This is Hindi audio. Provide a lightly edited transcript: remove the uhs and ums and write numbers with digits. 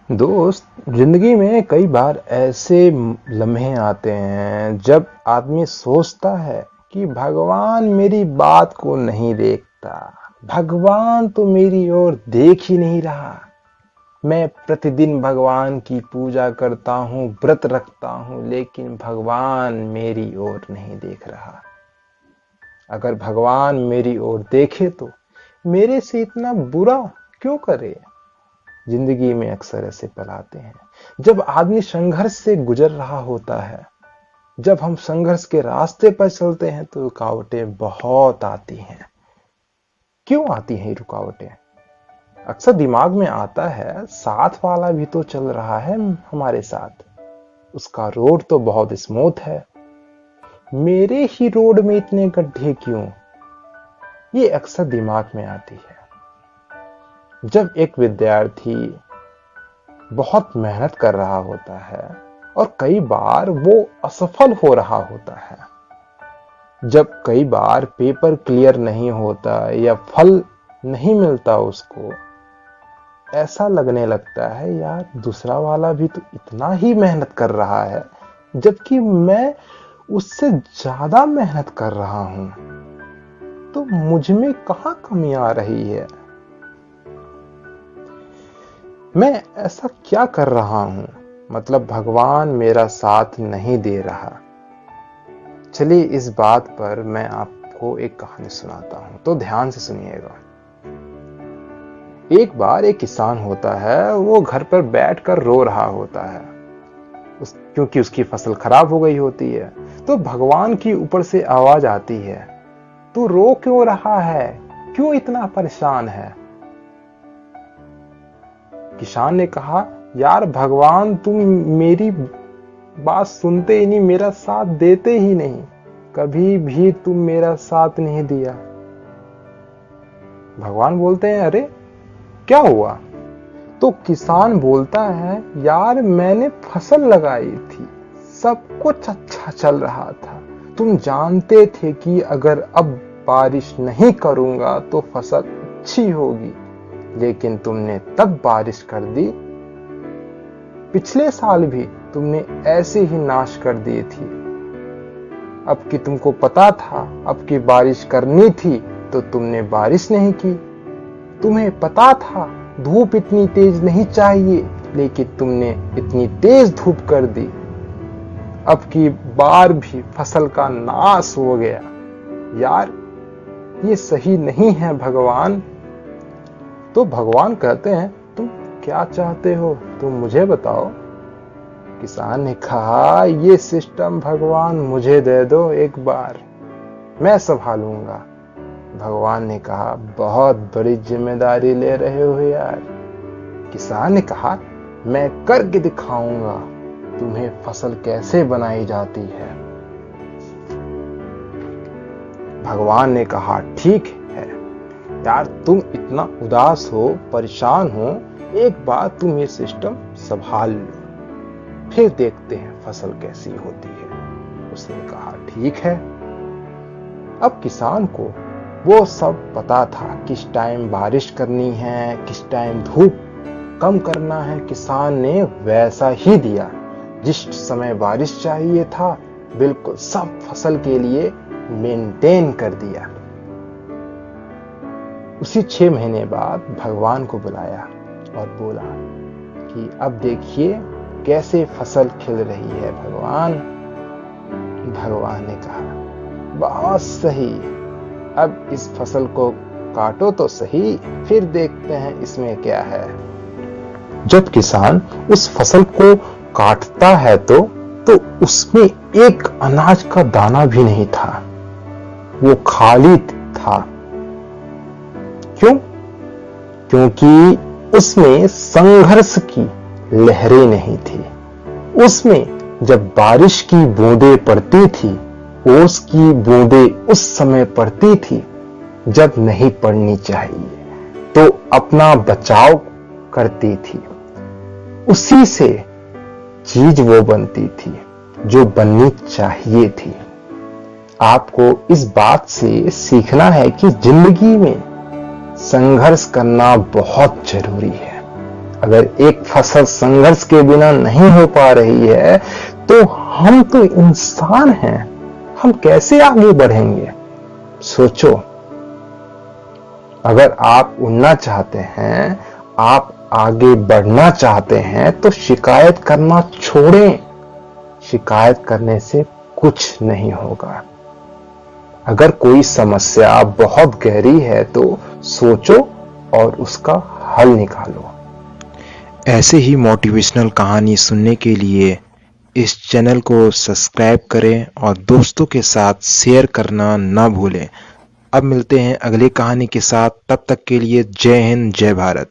दोस्त, जिंदगी में कई बार ऐसे लम्हे आते हैं जब आदमी सोचता है कि भगवान मेरी बात को नहीं देखता। भगवान तो मेरी ओर देख ही नहीं रहा। मैं प्रतिदिन भगवान की पूजा करता हूँ, व्रत रखता हूँ, लेकिन भगवान मेरी ओर नहीं देख रहा। अगर भगवान मेरी ओर देखे तो मेरे से इतना बुरा क्यों करे। जिंदगी में अक्सर ऐसे पल आते हैं जब आदमी संघर्ष से गुजर रहा होता है। जब हम संघर्ष के रास्ते पर चलते हैं तो रुकावटें बहुत आती हैं। क्यों आती हैं रुकावटें? अक्सर दिमाग में आता है, साथ वाला भी तो चल रहा है हमारे साथ, उसका रोड तो बहुत स्मूथ है, मेरे ही रोड में इतने गड्ढे क्यों? ये अक्सर दिमाग में आती है। जब एक विद्यार्थी बहुत मेहनत कर रहा होता है और कई बार वो असफल हो रहा होता है, जब कई बार पेपर क्लियर नहीं होता या फल नहीं मिलता उसको, ऐसा लगने लगता है यार दूसरा वाला भी तो इतना ही मेहनत कर रहा है जबकि मैं उससे ज्यादा मेहनत कर रहा हूं, तो मुझ में कहां कमी आ रही है? मैं ऐसा क्या कर रहा हूं? मतलब भगवान मेरा साथ नहीं दे रहा। चलिए इस बात पर मैं आपको एक कहानी सुनाता हूं, तो ध्यान से सुनिएगा। एक बार एक किसान होता है, वो घर पर बैठकर रो रहा होता है क्योंकि उसकी फसल खराब हो गई होती है। तो भगवान की ऊपर से आवाज आती है, तू रो क्यों रहा है, क्यों इतना परेशान है? किसान ने कहा, यार भगवान तुम मेरी बात सुनते ही नहीं, मेरा साथ देते ही नहीं, कभी भी तुम मेरा साथ नहीं दिया। भगवान बोलते हैं, अरे क्या हुआ? तो किसान बोलता है, यार मैंने फसल लगाई थी, सब कुछ अच्छा चल रहा था, तुम जानते थे कि अगर अब बारिश नहीं करूंगा तो फसल अच्छी होगी, लेकिन तुमने तब बारिश कर दी। पिछले साल भी तुमने ऐसे ही नाश कर दी थी। अब कि तुमको पता था अब की बारिश करनी थी तो तुमने बारिश नहीं की। तुम्हें पता था धूप इतनी तेज नहीं चाहिए, लेकिन तुमने इतनी तेज धूप कर दी। अब की बार भी फसल का नाश हो गया। यार ये सही नहीं है भगवान। तो भगवान कहते हैं, तुम क्या चाहते हो, तुम मुझे बताओ। किसान ने कहा, ये सिस्टम भगवान मुझे दे दो एक बार, मैं संभालूंगा। भगवान ने कहा, बहुत बड़ी जिम्मेदारी ले रहे हो यार। किसान ने कहा, मैं करके दिखाऊंगा तुम्हें फसल कैसे बनाई जाती है। भगवान ने कहा, ठीक है यार, तुम इतना उदास हो, परेशान हो, एक बार तुम ये सिस्टम संभाल लो, फिर देखते हैं फसल कैसी होती है। उसने कहा, ठीक है। अब किसान को वो सब पता था, किस टाइम बारिश करनी है, किस टाइम धूप कम करना है। किसान ने वैसा ही दिया, जिस समय बारिश चाहिए था बिल्कुल सब फसल के लिए मेंटेन कर दिया। उसी 6 महीने बाद भगवान को बुलाया और बोला कि अब देखिए कैसे फसल खिल रही है भगवान। भगवान ने कहा, बहुत सही, अब इस फसल को काटो तो सही, फिर देखते हैं इसमें क्या है। जब किसान उस फसल को काटता है तो उसमें एक अनाज का दाना भी नहीं था, वो खाली था। क्यों? क्योंकि उसमें संघर्ष की लहरें नहीं थी। उसमें जब बारिश की बूंदें पड़ती थी, ओस की बूंदें उस समय पड़ती थी जब नहीं पड़नी चाहिए, तो अपना बचाव करती थी। उसी से चीज वो बनती थी जो बननी चाहिए थी। आपको इस बात से सीखना है कि जिंदगी में संघर्ष करना बहुत जरूरी है। अगर एक फसल संघर्ष के बिना नहीं हो पा रही है तो हम तो इंसान हैं, हम कैसे आगे बढ़ेंगे? सोचो, अगर आप उड़ना चाहते हैं, आप आगे बढ़ना चाहते हैं तो शिकायत करना छोड़ें। शिकायत करने से कुछ नहीं होगा। अगर कोई समस्या बहुत गहरी है तो सोचो और उसका हल निकालो। ऐसे ही मोटिवेशनल कहानी सुनने के लिए इस चैनल को सब्सक्राइब करें और दोस्तों के साथ शेयर करना ना भूलें। अब मिलते हैं अगली कहानी के साथ, तब तक के लिए जय हिंद, जय भारत।